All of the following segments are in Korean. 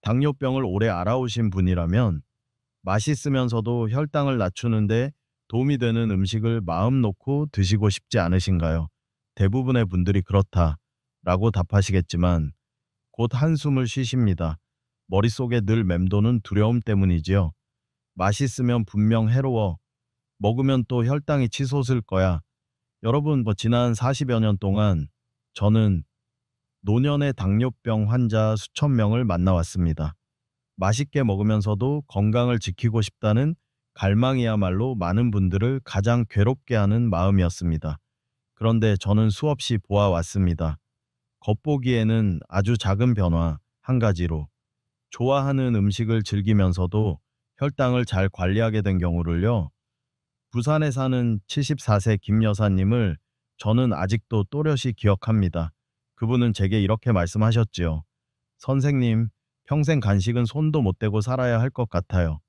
당뇨병을 오래 알아오신 분이라면 맛있으면서도 혈당을 낮추는데 도움이 되는 음식을 마음 놓고 드시고 싶지 않으신가요? 대부분의 분들이 그렇다라고 답하시겠지만 곧 한숨을 쉬십니다. 머릿속에 늘 맴도는 두려움 때문이지요. 맛있으면 분명 해로워. 먹으면 또 혈당이 치솟을 거야. 여러분, 지난 40여 년 동안 저는 노년의 당뇨병 환자 수천 명을 만나왔습니다. 맛있게 먹으면서도 건강을 지키고 싶다는 갈망이야말로 많은 분들을 가장 괴롭게 하는 마음이었습니다. 그런데 저는 수없이 보아왔습니다. 겉보기에는 아주 작은 변화 한 가지로 좋아하는 음식을 즐기면서도 혈당을 잘 관리하게 된 경우를요. 부산에 사는 74세 김 여사님을 저는 아직도 또렷이 기억합니다. 그분은 제게 이렇게 말씀하셨지요. 선생님, 평생 간식은 손도 못 대고 살아야 할 것 같아요.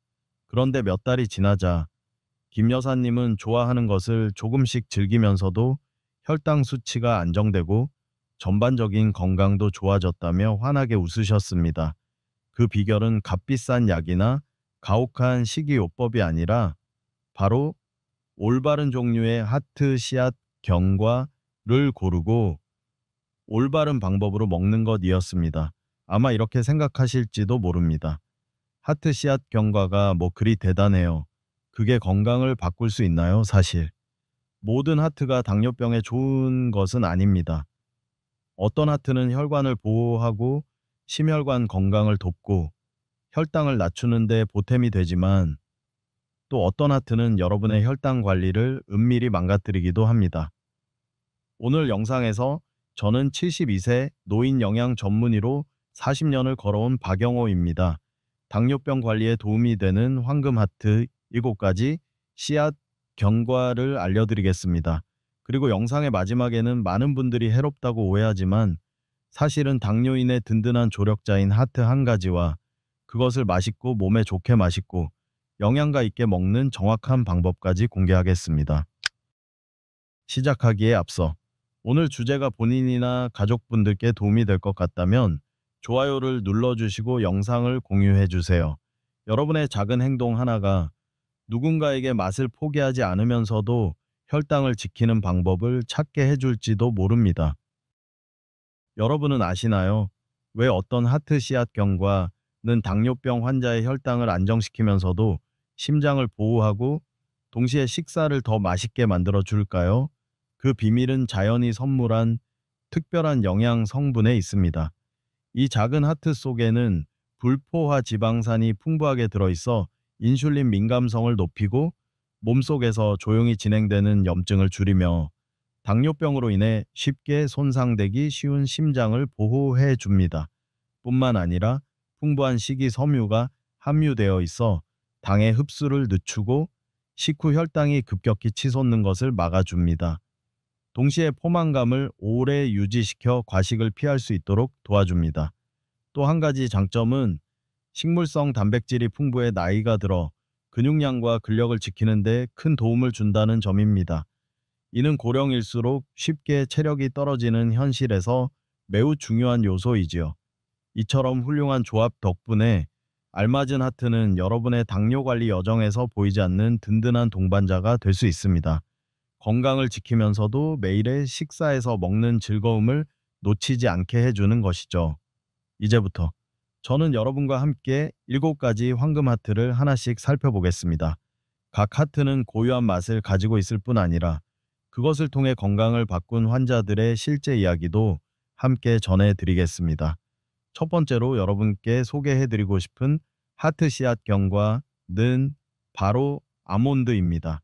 그런데 몇 달이 지나자 김 여사님은 좋아하는 것을 조금씩 즐기면서도 혈당 수치가 안정되고 전반적인 건강도 좋아졌다며 환하게 웃으셨습니다. 그 비결은 값비싼 약이나 가혹한 식이요법이 아니라 바로 올바른 종류의 하트 씨앗 경과를 고르고 올바른 방법으로 먹는 것이었습니다. 아마 이렇게 생각하실지도 모릅니다. 하트 씨앗 경과가 뭐 그리 대단해요. 그게 건강을 바꿀 수 있나요, 사실? 모든 하트가 당뇨병에 좋은 것은 아닙니다. 어떤 하트는 혈관을 보호하고 심혈관 건강을 돕고 혈당을 낮추는 데 보탬이 되지만 또 어떤 하트는 여러분의 혈당 관리를 은밀히 망가뜨리기도 합니다. 오늘 영상에서 저는 72세 노인 영양 전문의로 40년을 걸어온 박영호입니다. 당뇨병 관리에 도움이 되는 황금하트 7가지 씨앗 경과를 알려드리겠습니다. 그리고 영상의 마지막에는 많은 분들이 해롭다고 오해하지만 사실은 당뇨인의 든든한 조력자인 하트 한 가지와 그것을 맛있고 몸에 좋게 맛있고 영양가 있게 먹는 정확한 방법까지 공개하겠습니다. 시작하기에 앞서 오늘 주제가 본인이나 가족분들께 도움이 될 것 같다면 좋아요를 눌러주시고 영상을 공유해주세요. 여러분의 작은 행동 하나가 누군가에게 맛을 포기하지 않으면서도 혈당을 지키는 방법을 찾게 해줄지도 모릅니다. 여러분은 아시나요? 왜 어떤 하트 씨앗 경과는 당뇨병 환자의 혈당을 안정시키면서도 심장을 보호하고 동시에 식사를 더 맛있게 만들어 줄까요? 그 비밀은 자연이 선물한 특별한 영양 성분에 있습니다. 이 작은 하트 속에는 불포화 지방산이 풍부하게 들어있어 인슐린 민감성을 높이고 몸속에서 조용히 진행되는 염증을 줄이며 당뇨병으로 인해 쉽게 손상되기 쉬운 심장을 보호해 줍니다. 뿐만 아니라 풍부한 식이섬유가 함유되어 있어 당의 흡수를 늦추고 식후 혈당이 급격히 치솟는 것을 막아줍니다. 동시에 포만감을 오래 유지시켜 과식을 피할 수 있도록 도와줍니다. 또 한 가지 장점은 식물성 단백질이 풍부해 나이가 들어 근육량과 근력을 지키는 데 큰 도움을 준다는 점입니다. 이는 고령일수록 쉽게 체력이 떨어지는 현실에서 매우 중요한 요소이지요. 이처럼 훌륭한 조합 덕분에 알맞은 하트는 여러분의 당뇨 관리 여정에서 보이지 않는 든든한 동반자가 될 수 있습니다. 건강을 지키면서도 매일의 식사에서 먹는 즐거움을 놓치지 않게 해주는 것이죠. 이제부터 저는 여러분과 함께 7가지 황금 하트를 하나씩 살펴보겠습니다. 각 하트는 고유한 맛을 가지고 있을 뿐 아니라 그것을 통해 건강을 바꾼 환자들의 실제 이야기도 함께 전해드리겠습니다. 첫 번째로 여러분께 소개해드리고 싶은 하트 씨앗 경과는 바로 아몬드입니다.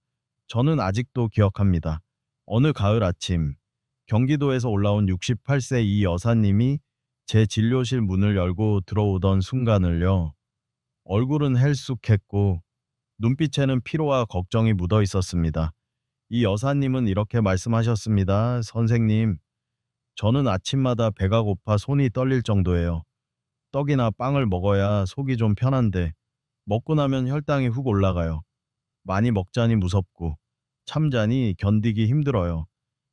저는 아직도 기억합니다. 어느 가을 아침, 경기도에서 올라온 68세 이 여사님이 제 진료실 문을 열고 들어오던 순간을요. 얼굴은 헬쑥했고 눈빛에는 피로와 걱정이 묻어 있었습니다. 이 여사님은 이렇게 말씀하셨습니다. 선생님, 저는 아침마다 배가 고파 손이 떨릴 정도예요. 떡이나 빵을 먹어야 속이 좀 편한데 먹고 나면 혈당이 훅 올라가요. 많이 먹자니 무섭고 참자니 견디기 힘들어요.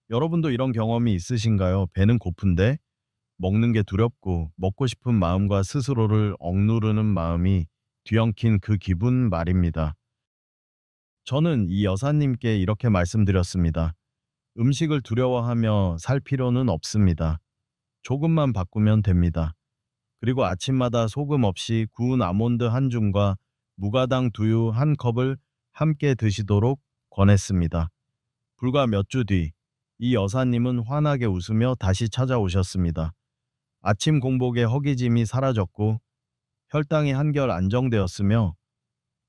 여러분도 이런 경험이 있으신가요? 배는 고픈데 먹는 게 두렵고 먹고 싶은 마음과 스스로를 억누르는 마음이 뒤엉킨 그 기분 말입니다. 저는 이 여사님께 이렇게 말씀드렸습니다. 음식을 두려워하며 살 필요는 없습니다. 조금만 바꾸면 됩니다. 그리고 아침마다 소금 없이 구운 아몬드 한 줌과 무가당 두유 한 컵을 함께 드시도록 권했습니다. 불과 몇 주 뒤, 이 여사님은 환하게 웃으며 다시 찾아오셨습니다. 아침 공복에 허기짐이 사라졌고 혈당이 한결 안정되었으며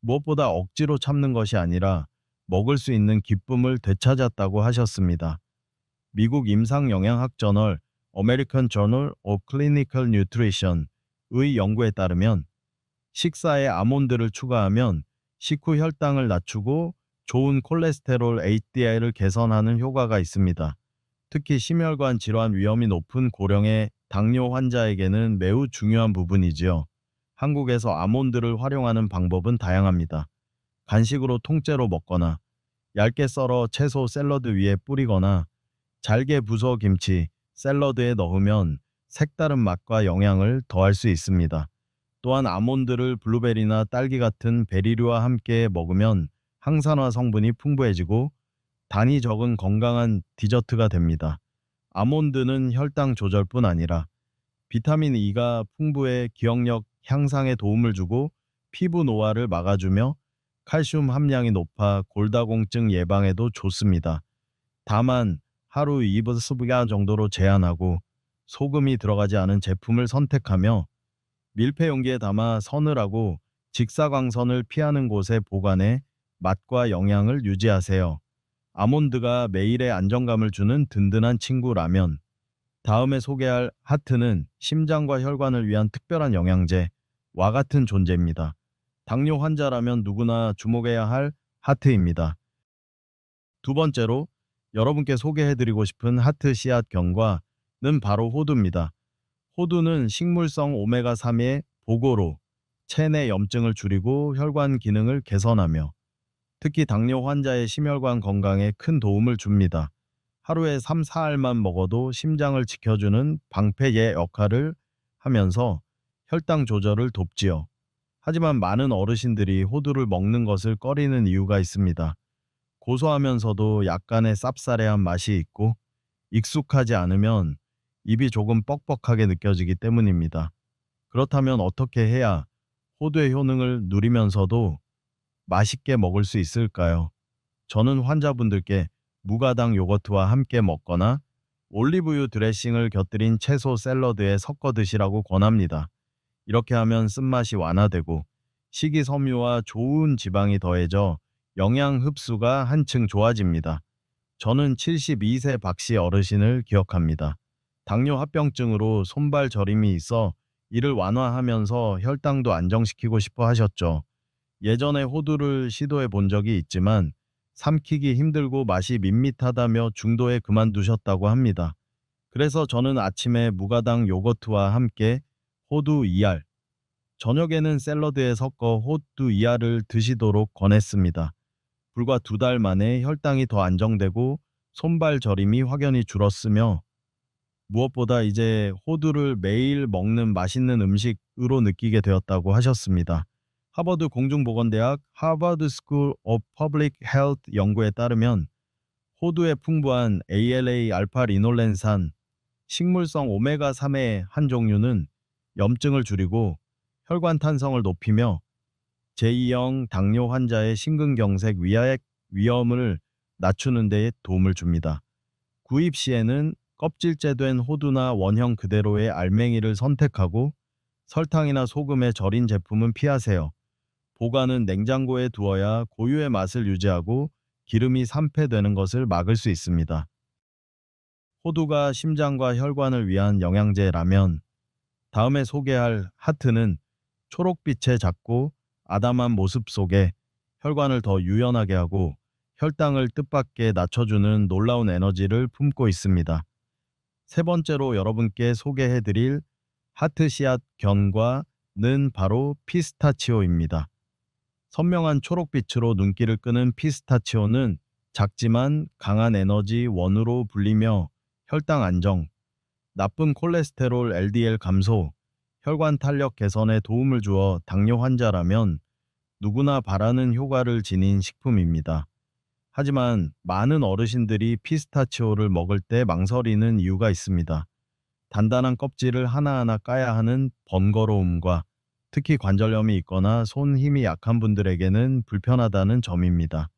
무엇보다 억지로 참는 것이 아니라 먹을 수 있는 기쁨을 되찾았다고 하셨습니다. 미국 임상영양학 저널 American Journal of Clinical Nutrition의 연구에 따르면 식사에 아몬드를 추가하면 식후 혈당을 낮추고 좋은 콜레스테롤 HDL을 개선하는 효과가 있습니다. 특히 심혈관 질환 위험이 높은 고령의 당뇨 환자에게는 매우 중요한 부분이지요. 한국에서 아몬드를 활용하는 방법은 다양합니다. 간식으로 통째로 먹거나 얇게 썰어 채소 샐러드 위에 뿌리거나 잘게 부숴 김치, 샐러드에 넣으면 색다른 맛과 영양을 더할 수 있습니다. 또한 아몬드를 블루베리나 딸기 같은 베리류와 함께 먹으면 항산화 성분이 풍부해지고 단이 적은 건강한 디저트가 됩니다. 아몬드는 혈당 조절뿐 아니라 비타민 E가 풍부해 기억력 향상에 도움을 주고 피부 노화를 막아주며 칼슘 함량이 높아 골다공증 예방에도 좋습니다. 다만 하루 2스푼 정도로 제한하고 소금이 들어가지 않은 제품을 선택하며 밀폐 용기에 담아 서늘하고 직사광선을 피하는 곳에 보관해 맛과 영양을 유지하세요. 아몬드가 매일의 안정감을 주는 든든한 친구라면 다음에 소개할 하트는 심장과 혈관을 위한 특별한 영양제와 같은 존재입니다. 당뇨 환자라면 누구나 주목해야 할 하트입니다. 두 번째로 여러분께 소개해드리고 싶은 하트 씨앗 견과는 바로 호두입니다. 호두는 식물성 오메가3의 보고로 체내 염증을 줄이고 혈관 기능을 개선하며 특히 당뇨 환자의 심혈관 건강에 큰 도움을 줍니다. 하루에 3, 4알만 먹어도 심장을 지켜주는 방패의 역할을 하면서 혈당 조절을 돕지요. 하지만 많은 어르신들이 호두를 먹는 것을 꺼리는 이유가 있습니다. 고소하면서도 약간의 쌉싸래한 맛이 있고 익숙하지 않으면 입이 조금 뻑뻑하게 느껴지기 때문입니다. 그렇다면 어떻게 해야 호두의 효능을 누리면서도 맛있게 먹을 수 있을까요? 저는 환자분들께 무가당 요거트와 함께 먹거나 올리브유 드레싱을 곁들인 채소 샐러드에 섞어 드시라고 권합니다. 이렇게 하면 쓴맛이 완화되고 식이섬유와 좋은 지방이 더해져 영양 흡수가 한층 좋아집니다. 저는 72세 박씨 어르신을 기억합니다. 당뇨 합병증으로 손발 저림이 있어 이를 완화하면서 혈당도 안정시키고 싶어 하셨죠. 예전에 호두를 시도해 본 적이 있지만 삼키기 힘들고 맛이 밋밋하다며 중도에 그만두셨다고 합니다. 그래서 저는 아침에 무가당 요거트와 함께 호두 2알, 저녁에는 샐러드에 섞어 호두 2알을 드시도록 권했습니다. 불과 2달 만에 혈당이 더 안정되고 손발 저림이 확연히 줄었으며 무엇보다 이제 호두를 매일 먹는 맛있는 음식으로 느끼게 되었다고 하셨습니다. 하버드 공중보건대학 하버드 스쿨 오브 퍼블릭 헬스 연구에 따르면 호두에 풍부한 ALA 알파 리놀렌산, 식물성 오메가3의 한 종류는 염증을 줄이고 혈관 탄성을 높이며 제2형 당뇨 환자의 심근경색 위액 위험을 낮추는 데 도움을 줍니다. 구입 시에는 껍질째 된 호두나 원형 그대로의 알맹이를 선택하고 설탕이나 소금에 절인 제품은 피하세요. 보관은 냉장고에 두어야 고유의 맛을 유지하고 기름이 산패되는 것을 막을 수 있습니다. 호두가 심장과 혈관을 위한 영양제라면 다음에 소개할 하트는 초록빛의 작고 아담한 모습 속에 혈관을 더 유연하게 하고 혈당을 뜻밖의 낮춰주는 놀라운 에너지를 품고 있습니다. 세 번째로 여러분께 소개해드릴 하트 씨앗 견과는 바로 피스타치오입니다. 선명한 초록빛으로 눈길을 끄는 피스타치오는 작지만 강한 에너지 원으로 불리며 혈당 안정, 나쁜 콜레스테롤 LDL 감소, 혈관 탄력 개선에 도움을 주어 당뇨 환자라면 누구나 바라는 효과를 지닌 식품입니다. 하지만 많은 어르신들이 피스타치오를 먹을 때 망설이는 이유가 있습니다. 단단한 껍질을 하나하나 까야 하는 번거로움과 특히 관절염이 있거나 손 힘이 약한 분들에게는 불편하다는 점입니다.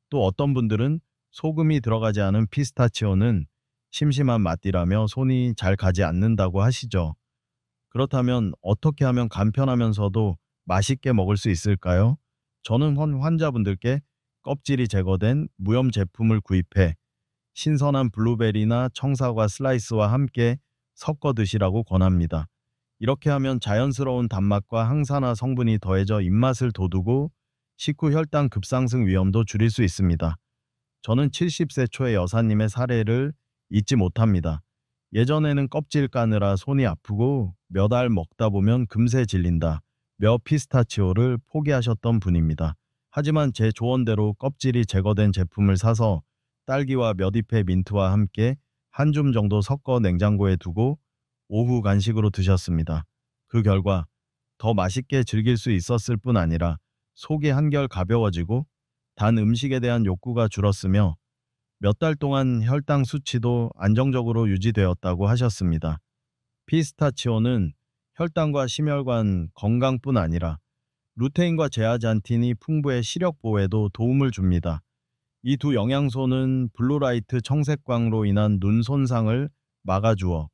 또 어떤 분들은 소금이 들어가지 않은 피스타치오는 심심한 맛이라며 손이 잘 가지 않는다고 하시죠. 그렇다면 어떻게 하면 간편하면서도 맛있게 먹을 수 있을까요? 저는 환자분들께 껍질이 제거된 무염 제품을 구입해 신선한 블루베리나 청사과 슬라이스와 함께 섞어 드시라고 권합니다. 이렇게 하면 자연스러운 단맛과 항산화 성분이 더해져 입맛을 돋우고 식후 혈당 급상승 위험도 줄일 수 있습니다. 저는 70세 초의 여사님의 사례를 잊지 못합니다. 예전에는 껍질 까느라 손이 아프고 몇 알 먹다 보면 금세 질린다. 며 피스타치오를 포기하셨던 분입니다. 하지만 제 조언대로 껍질이 제거된 제품을 사서 딸기와 몇 잎의 민트와 함께 한 줌 정도 섞어 냉장고에 두고 오후 간식으로 드셨습니다. 그 결과 더 맛있게 즐길 수 있었을 뿐 아니라 속이 한결 가벼워지고 단 음식에 대한 욕구가 줄었으며 몇 달 동안 혈당 수치도 안정적으로 유지되었다고 하셨습니다. 피스타치오는 혈당과 심혈관 건강뿐 아니라 루테인과 제아잔틴이 풍부해 시력 보호에도 도움을 줍니다. 이 두 영양소는 블루라이트 청색광으로 인한 눈 손상을 막아주어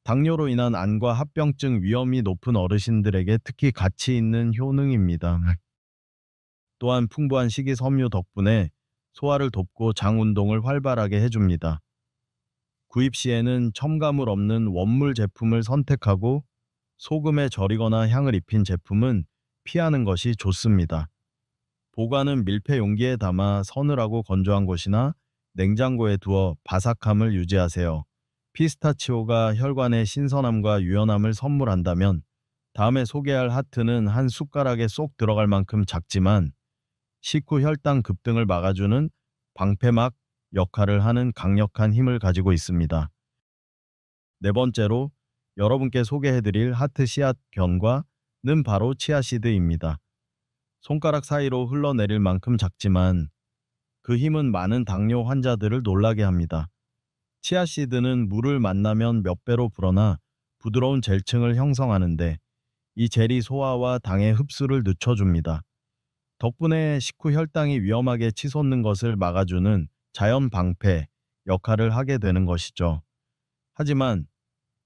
당뇨로 인한 안과 합병증 위험이 높은 어르신들에게 특히 가치 있는 효능입니다. 또한 풍부한 식이섬유 덕분에 소화를 돕고 장 운동을 활발하게 해줍니다. 구입 시에는 첨가물 없는 원물 제품을 선택하고 소금에 절이거나 향을 입힌 제품은 피하는 것이 좋습니다. 보관은 밀폐 용기에 담아 서늘하고 건조한 곳이나 냉장고에 두어 바삭함을 유지하세요. 피스타치오가 혈관의 신선함과 유연함을 선물한다면 다음에 소개할 하트는 한 숟가락에 쏙 들어갈 만큼 작지만 식후 혈당 급등을 막아주는 방패막 역할을 하는 강력한 힘을 가지고 있습니다. 네 번째로 여러분께 소개해드릴 하트 씨앗 견과는 바로 치아씨드입니다. 손가락 사이로 흘러내릴 만큼 작지만 그 힘은 많은 당뇨 환자들을 놀라게 합니다. 치아씨드는 물을 만나면 몇 배로 불어나 부드러운 젤층을 형성하는데 이 젤이 소화와 당의 흡수를 늦춰줍니다. 덕분에 식후 혈당이 위험하게 치솟는 것을 막아주는 자연 방패 역할을 하게 되는 것이죠. 하지만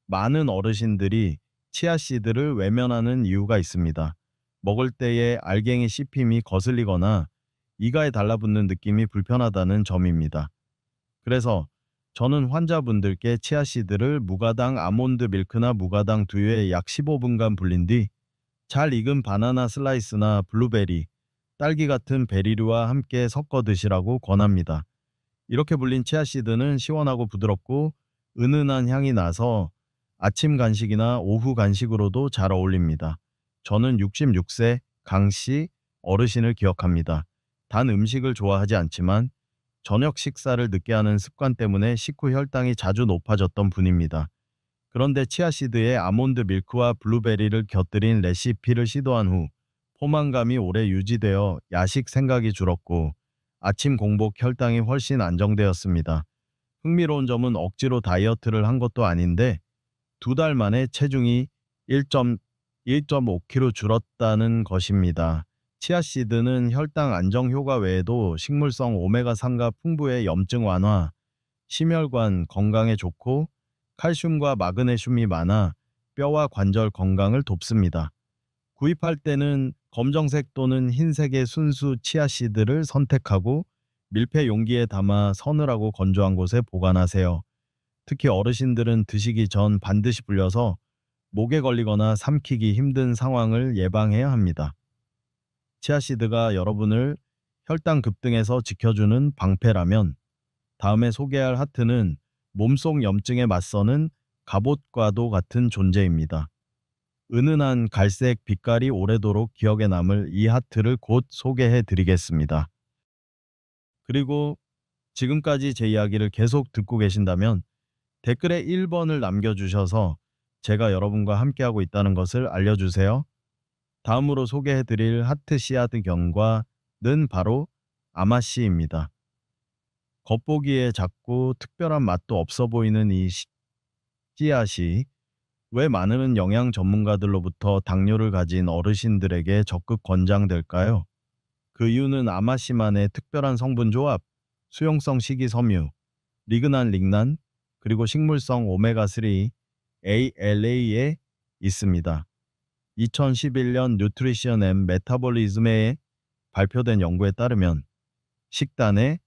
많은 어르신들이 치아씨드를 외면하는 이유가 있습니다. 먹을 때에 알갱이 씹힘이 거슬리거나 이가에 달라붙는 느낌이 불편하다는 점입니다. 그래서 저는 환자분들께 치아씨드를 무가당 아몬드 밀크나 무가당 두유에 약 15분간 불린 뒤 잘 익은 바나나 슬라이스나 블루베리, 딸기 같은 베리류와 함께 섞어 드시라고 권합니다. 이렇게 불린 치아씨드는 시원하고 부드럽고 은은한 향이 나서 아침 간식이나 오후 간식으로도 잘 어울립니다. 저는 66세 강씨 어르신을 기억합니다. 단 음식을 좋아하지 않지만 저녁 식사를 늦게 하는 습관 때문에 식후 혈당이 자주 높아졌던 분입니다. 그런데 치아씨드에 아몬드 밀크와 블루베리를 곁들인 레시피를 시도한 후 포만감이 오래 유지되어 야식 생각이 줄었고 아침 공복 혈당이 훨씬 안정되었습니다. 흥미로운 점은 억지로 다이어트를 한 것도 아닌데 두 달 만에 체중이 1.5kg 줄었다는 것입니다. 치아씨드는 혈당 안정 효과 외에도 식물성 오메가3가 풍부해 염증 완화, 심혈관 건강에 좋고 칼슘과 마그네슘이 많아 뼈와 관절 건강을 돕습니다. 구입할 때는 검정색 또는 흰색의 순수 치아씨드를 선택하고 밀폐 용기에 담아 서늘하고 건조한 곳에 보관하세요. 특히 어르신들은 드시기 전 반드시 불려서 목에 걸리거나 삼키기 힘든 상황을 예방해야 합니다. 치아씨드가 여러분을 혈당 급등에서 지켜주는 방패라면 다음에 소개할 하트는 몸속 염증에 맞서는 갑옷과도 같은 존재입니다. 은은한 갈색 빛깔이 오래도록 기억에 남을 이 하트를 곧 소개해 드리겠습니다. 그리고 지금까지 제 이야기를 계속 듣고 계신다면 댓글에 1번을 남겨주셔서 제가 여러분과 함께하고 있다는 것을 알려주세요. 다음으로 소개해드릴 하트 씨앗의 경과는 바로 아마씨입니다. 겉보기에 작고 특별한 맛도 없어 보이는 이 씨앗이 왜 많은 영양 전문가들로부터 당뇨를 가진 어르신들에게 적극 권장될까요? 그 이유는 아마씨만의 특별한 성분 조합, 수용성 식이섬유, 리그난 릭난, 그리고 식물성 오메가3 ALA에 있습니다. 2011년 뉴트리션 앤 메타볼리즘에 발표된 연구에 따르면 식단에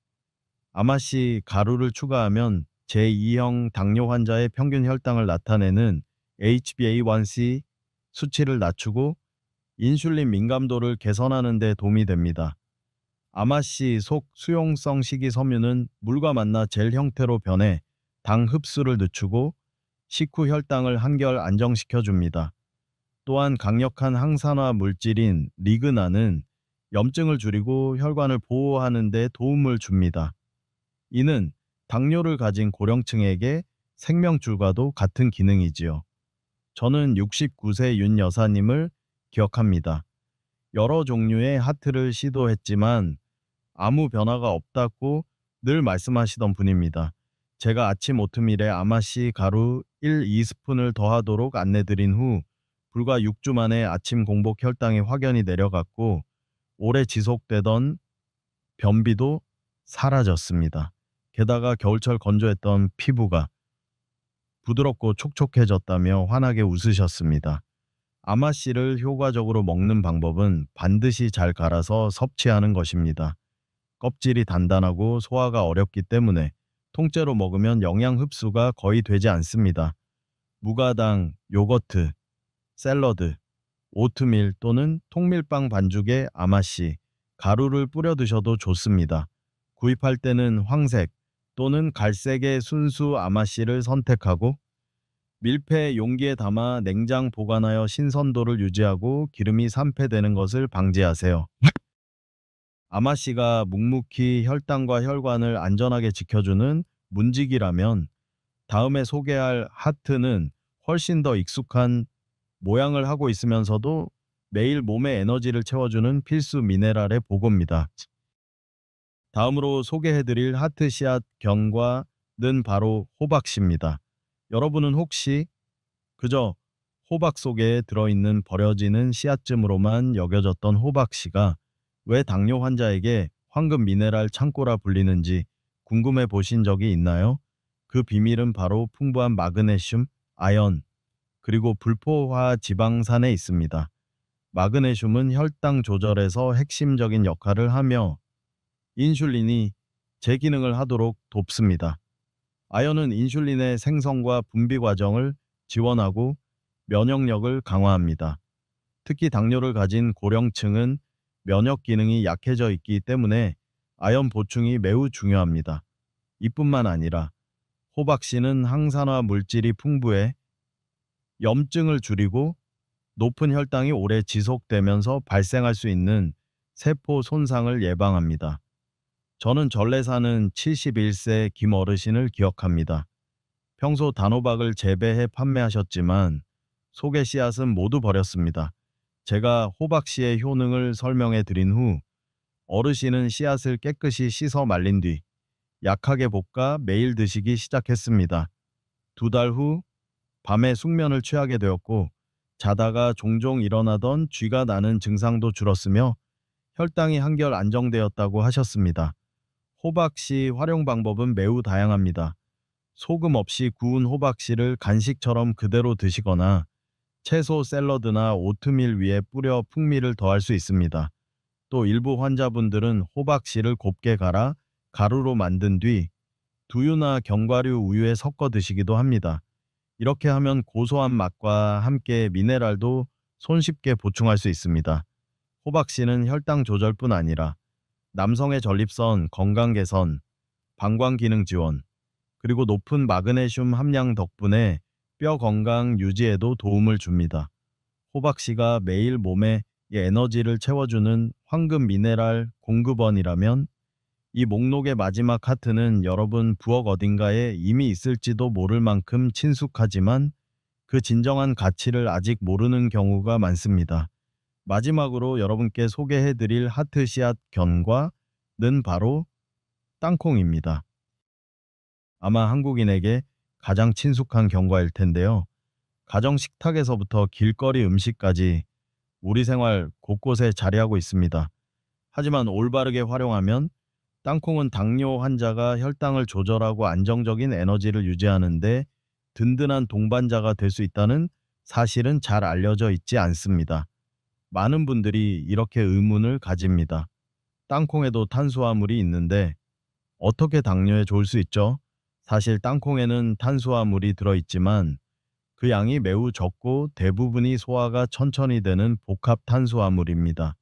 아마씨 가루를 추가하면 제2형 당뇨 환자의 평균 혈당을 나타내는 HbA1c 수치를 낮추고 인슐린 민감도를 개선하는 데 도움이 됩니다. 아마씨 속 수용성 식이섬유는 물과 만나 젤 형태로 변해 당 흡수를 늦추고 식후 혈당을 한결 안정시켜 줍니다. 또한 강력한 항산화 물질인 리그나는 염증을 줄이고 혈관을 보호하는 데 도움을 줍니다. 이는 당뇨를 가진 고령층에게 생명줄과도 같은 기능이지요. 저는 69세 윤 여사님을 기억합니다. 여러 종류의 하트를 시도했지만 아무 변화가 없다고 늘 말씀하시던 분입니다. 제가 아침 오트밀에 아마씨 가루 1, 2스푼을 더하도록 안내드린 후 불과 6주 만에 아침 공복 혈당이 확연히 내려갔고 오래 지속되던 변비도 사라졌습니다. 게다가 겨울철 건조했던 피부가 부드럽고 촉촉해졌다며 환하게 웃으셨습니다. 아마씨를 효과적으로 먹는 방법은 반드시 잘 갈아서 섭취하는 것입니다. 껍질이 단단하고 소화가 어렵기 때문에 통째로 먹으면 영양 흡수가 거의 되지 않습니다. 무가당, 요거트, 샐러드, 오트밀 또는 통밀빵 반죽에 아마씨, 가루를 뿌려 드셔도 좋습니다. 구입할 때는 황색 또는 갈색의 순수 아마씨를 선택하고 밀폐 용기에 담아 냉장 보관하여 신선도를 유지하고 기름이 산패되는 것을 방지하세요. 아마씨가 묵묵히 혈당과 혈관을 안전하게 지켜주는 문지기라면 다음에 소개할 하트는 훨씬 더 익숙한 모양을 하고 있으면서도 매일 몸에 에너지를 채워주는 필수 미네랄의 보고입니다. 다음으로 소개해드릴 하트 씨앗 경과는 바로 호박씨입니다. 여러분은 혹시 그저 호박 속에 들어있는 버려지는 씨앗쯤으로만 여겨졌던 호박씨가 왜 당뇨 환자에게 황금 미네랄 창고라 불리는지 궁금해 보신 적이 있나요? 그 비밀은 바로 풍부한 마그네슘, 아연, 그리고 불포화 지방산에 있습니다. 마그네슘은 혈당 조절에서 핵심적인 역할을 하며 인슐린이 제 기능을 하도록 돕습니다. 아연은 인슐린의 생성과 분비 과정을 지원하고 면역력을 강화합니다. 특히 당뇨를 가진 고령층은 면역 기능이 약해져 있기 때문에 아연 보충이 매우 중요합니다. 이뿐만 아니라 호박씨는 항산화 물질이 풍부해 염증을 줄이고 높은 혈당이 오래 지속되면서 발생할 수 있는 세포 손상을 예방합니다. 저는 전래 사는 71세 김 어르신을 기억합니다. 평소 단호박을 재배해 판매하셨지만 속의 씨앗은 모두 버렸습니다. 제가 호박씨의 효능을 설명해 드린 후 어르신은 씨앗을 깨끗이 씻어 말린 뒤 약하게 볶아 매일 드시기 시작했습니다. 2달 후 밤에 숙면을 취하게 되었고 자다가 종종 일어나던 쥐가 나는 증상도 줄었으며 혈당이 한결 안정되었다고 하셨습니다. 호박씨 활용 방법은 매우 다양합니다. 소금 없이 구운 호박씨를 간식처럼 그대로 드시거나 채소 샐러드나 오트밀 위에 뿌려 풍미를 더할 수 있습니다. 또 일부 환자분들은 호박씨를 곱게 갈아 가루로 만든 뒤 두유나 견과류 우유에 섞어 드시기도 합니다. 이렇게 하면 고소한 맛과 함께 미네랄도 손쉽게 보충할 수 있습니다. 호박씨는 혈당 조절뿐 아니라 남성의 전립선 건강 개선, 방광 기능 지원, 그리고 높은 마그네슘 함량 덕분에 뼈 건강 유지에도 도움을 줍니다. 호박씨가 매일 몸에 에너지를 채워주는 황금 미네랄 공급원이라면 이 목록의 마지막 하트는 여러분 부엌 어딘가에 이미 있을지도 모를 만큼 친숙하지만 그 진정한 가치를 아직 모르는 경우가 많습니다. 마지막으로 여러분께 소개해드릴 하트 씨앗 견과는 바로 땅콩입니다. 아마 한국인에게 가장 친숙한 견과일 텐데요. 가정 식탁에서부터 길거리 음식까지 우리 생활 곳곳에 자리하고 있습니다. 하지만 올바르게 활용하면 땅콩은 당뇨 환자가 혈당을 조절하고 안정적인 에너지를 유지하는데 든든한 동반자가 될 수 있다는 사실은 잘 알려져 있지 않습니다. 많은 분들이 이렇게 의문을 가집니다. 땅콩에도 탄수화물이 있는데 어떻게 당뇨에 좋을 수 있죠? 사실 땅콩에는 탄수화물이 들어있지만 그 양이 매우 적고 대부분이 소화가 천천히 되는 복합 탄수화물입니다.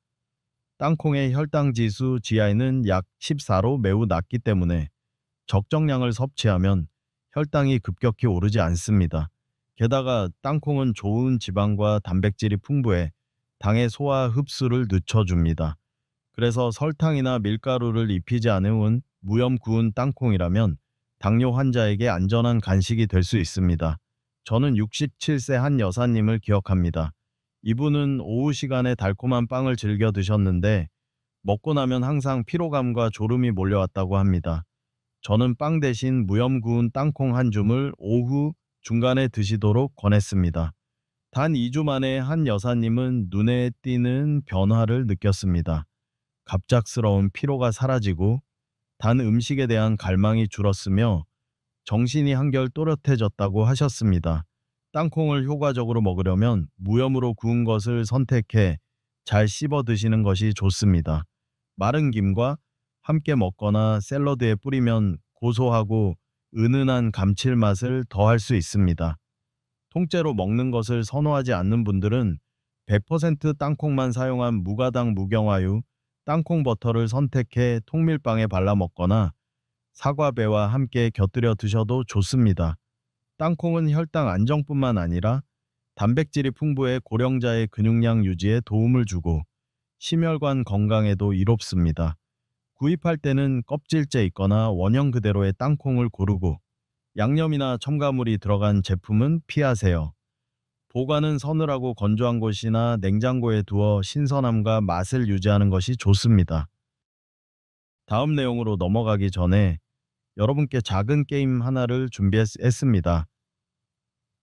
땅콩의 혈당 지수 GI는 약 14로 매우 낮기 때문에 적정량을 섭취하면 혈당이 급격히 오르지 않습니다. 게다가 땅콩은 좋은 지방과 단백질이 풍부해 당의 소화 흡수를 늦춰줍니다. 그래서 설탕이나 밀가루를 입히지 않은 무염 구운 땅콩이라면 당뇨 환자에게 안전한 간식이 될 수 있습니다. 저는 67세 한 여사님을 기억합니다. 이분은 오후 시간에 달콤한 빵을 즐겨 드셨는데 먹고 나면 항상 피로감과 졸음이 몰려왔다고 합니다. 저는 빵 대신 무염 구운 땅콩 한 줌을 오후 중간에 드시도록 권했습니다. 단 2주 만에 한 여사님은 눈에 띄는 변화를 느꼈습니다. 갑작스러운 피로가 사라지고 단 음식에 대한 갈망이 줄었으며 정신이 한결 또렷해졌다고 하셨습니다. 땅콩을 효과적으로 먹으려면 무염으로 구운 것을 선택해 잘 씹어 드시는 것이 좋습니다. 마른 김과 함께 먹거나 샐러드에 뿌리면 고소하고 은은한 감칠맛을 더할 수 있습니다. 통째로 먹는 것을 선호하지 않는 분들은 100% 땅콩만 사용한 무가당 무경화유, 땅콩 버터를 선택해 통밀빵에 발라 먹거나 사과배와 함께 곁들여 드셔도 좋습니다. 땅콩은 혈당 안정뿐만 아니라 단백질이 풍부해 고령자의 근육량 유지에 도움을 주고 심혈관 건강에도 이롭습니다. 구입할 때는 껍질째 있거나 원형 그대로의 땅콩을 고르고 양념이나 첨가물이 들어간 제품은 피하세요. 보관은 서늘하고 건조한 곳이나 냉장고에 두어 신선함과 맛을 유지하는 것이 좋습니다. 다음 내용으로 넘어가기 전에 여러분께 작은 게임 하나를 준비했습니다.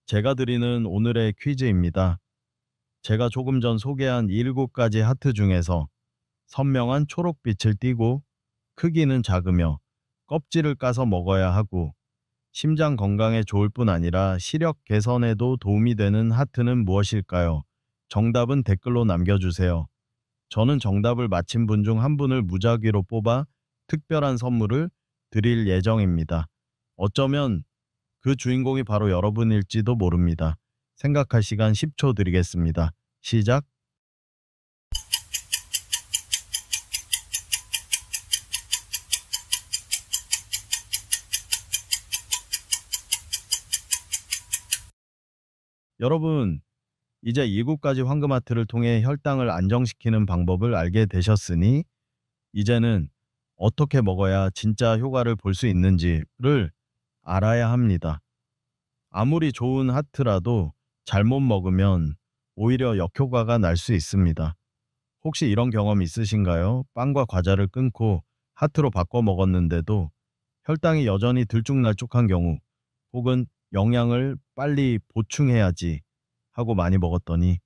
제가 드리는 오늘의 퀴즈입니다. 제가 조금 전 소개한 7가지 하트 중에서 선명한 초록빛을 띠고 크기는 작으며 껍질을 까서 먹어야 하고 심장 건강에 좋을 뿐 아니라 시력 개선에도 도움이 되는 하트는 무엇일까요? 정답은 댓글로 남겨주세요. 저는 정답을 맞힌 분 중 한 분을 무작위로 뽑아 특별한 선물을 드릴 예정입니다. 어쩌면 그 주인공이 바로 여러분일지도 모릅니다. 생각할 시간 10초 드리겠습니다. 시작. 여러분, 이제 7가지 황금하트를 통해 혈당을 안정시키는 방법을 알게 되셨으니 이제는 어떻게 먹어야 진짜 효과를 볼 수 있는지를 알아야 합니다. 아무리 좋은 하트라도 잘못 먹으면 오히려 역효과가 날 수 있습니다. 혹시 이런 경험 있으신가요? 빵과 과자를 끊고 하트로 바꿔 먹었는데도 혈당이 여전히 들쭉날쭉한 경우, 혹은 영양을 빨리 보충해야지 하고 많이 먹었더니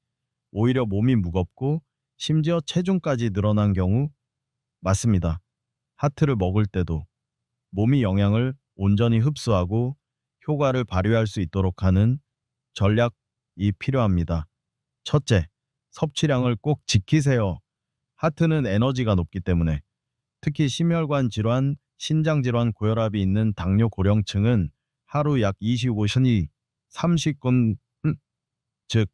오히려 몸이 무겁고 심지어 체중까지 늘어난 경우 맞습니다. 하트를 먹을 때도 몸이 영양을 온전히 흡수하고 효과를 발휘할 수 있도록 하는 전략이 필요합니다. 첫째, 섭취량을 꼭 지키세요. 하트는 에너지가 높기 때문에 특히 심혈관 질환, 신장 질환, 고혈압이 있는 당뇨 고령층은 하루 약 25시 30분, 즉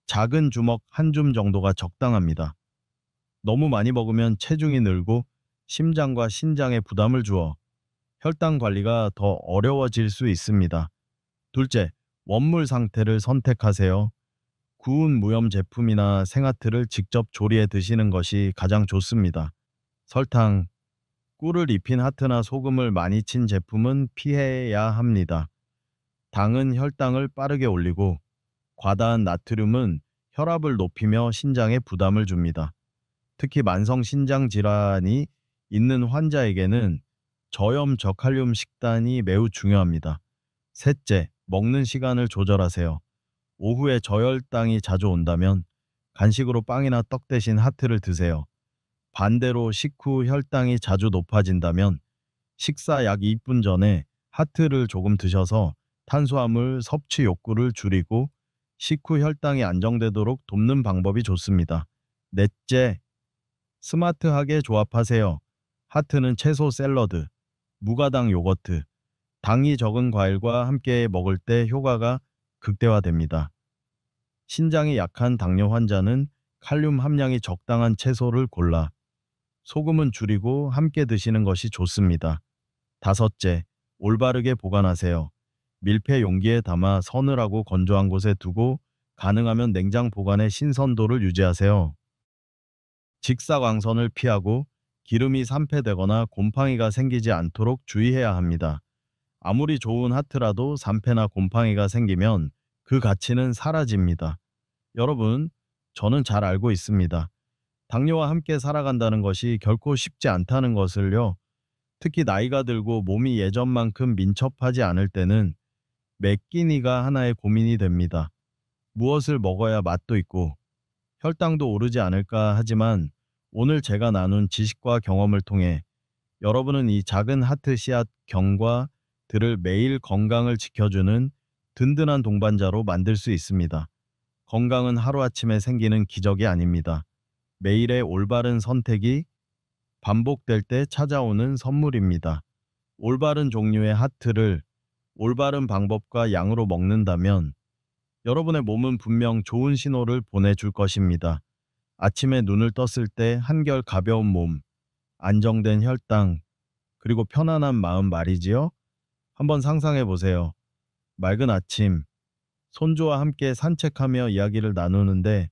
작은 주먹 한 줌 정도가 적당합니다. 너무 많이 먹으면 체중이 늘고 심장과 신장에 부담을 주어 혈당 관리가 더 어려워질 수 있습니다. 둘째, 원물 상태를 선택하세요. 구운 무염 제품이나 생하트를 직접 조리해 드시는 것이 가장 좋습니다. 설탕, 꿀을 입힌 하트나 소금을 많이 친 제품은 피해야 합니다. 당은 혈당을 빠르게 올리고 과다한 나트륨은 혈압을 높이며 신장에 부담을 줍니다. 특히 만성 신장 질환이 있는 환자에게는 저염 저칼륨 식단이 매우 중요합니다. 셋째, 먹는 시간을 조절하세요. 오후에 저혈당이 자주 온다면 간식으로 빵이나 떡 대신 하트를 드세요. 반대로 식후 혈당이 자주 높아진다면 식사 약 2분 전에 하트를 조금 드셔서 탄수화물 섭취 욕구를 줄이고 식후 혈당이 안정되도록 돕는 방법이 좋습니다. 넷째, 스마트하게 조합하세요. 하트는 채소 샐러드, 무가당 요거트, 당이 적은 과일과 함께 먹을 때 효과가 극대화됩니다. 신장이 약한 당뇨 환자는 칼륨 함량이 적당한 채소를 골라 소금은 줄이고 함께 드시는 것이 좋습니다. 다섯째, 올바르게 보관하세요. 밀폐 용기에 담아 서늘하고 건조한 곳에 두고 가능하면 냉장 보관의 신선도를 유지하세요. 직사광선을 피하고 기름이 산패되거나 곰팡이가 생기지 않도록 주의해야 합니다. 아무리 좋은 하트라도 산패나 곰팡이가 생기면 그 가치는 사라집니다. 여러분, 저는 잘 알고 있습니다. 당뇨와 함께 살아간다는 것이 결코 쉽지 않다는 것을요. 특히 나이가 들고 몸이 예전만큼 민첩하지 않을 때는 매 끼니가 하나의 고민이 됩니다. 무엇을 먹어야 맛도 있고 혈당도 오르지 않을까 하지만 오늘 제가 나눈 지식과 경험을 통해 여러분은 이 작은 하트 씨앗 경과 들을 매일 건강을 지켜주는 든든한 동반자로 만들 수 있습니다. 건강은 하루아침에 생기는 기적이 아닙니다. 매일의 올바른 선택이 반복될 때 찾아오는 선물입니다. 올바른 종류의 하트를 올바른 방법과 양으로 먹는다면 여러분의 몸은 분명 좋은 신호를 보내줄 것입니다. 아침에 눈을 떴을 때 한결 가벼운 몸, 안정된 혈당, 그리고 편안한 마음 말이지요. 한번 상상해 보세요. 맑은 아침, 손주와 함께 산책하며 이야기를 나누는데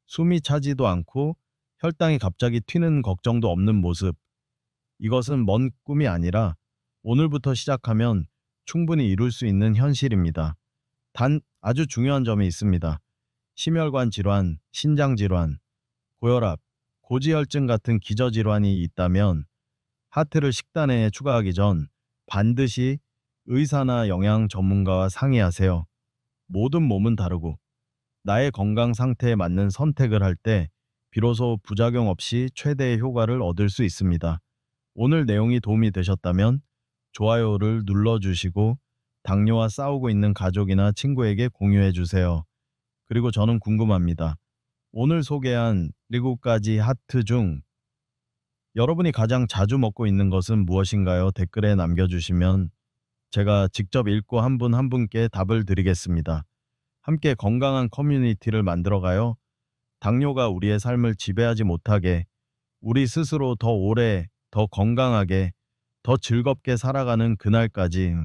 숨이 차지도 않고 혈당이 갑자기 튀는 걱정도 없는 모습. 이것은 먼 꿈이 아니라 오늘부터 시작하면 충분히 이룰 수 있는 현실입니다. 단 아주 중요한 점이 있습니다. 심혈관 질환, 신장 질환, 고혈압, 고지혈증 같은 기저질환이 있다면 하트를 식단에 추가하기 전 반드시 의사나 영양 전문가와 상의하세요. 모든 몸은 다르고 나의 건강 상태에 맞는 선택을 할 때 비로소 부작용 없이 최대의 효과를 얻을 수 있습니다. 오늘 내용이 도움이 되셨다면 좋아요를 눌러주시고 당뇨와 싸우고 있는 가족이나 친구에게 공유해 주세요. 그리고 저는 궁금합니다. 오늘 소개한 7가지 하트 중 여러분이 가장 자주 먹고 있는 것은 무엇인가요? 댓글에 남겨주시면 제가 직접 읽고 한 분 한 분께 답을 드리겠습니다. 함께 건강한 커뮤니티를 만들어가요. 당뇨가 우리의 삶을 지배하지 못하게 우리 스스로 더 오래, 더 건강하게, 더 즐겁게 살아가는 그날까지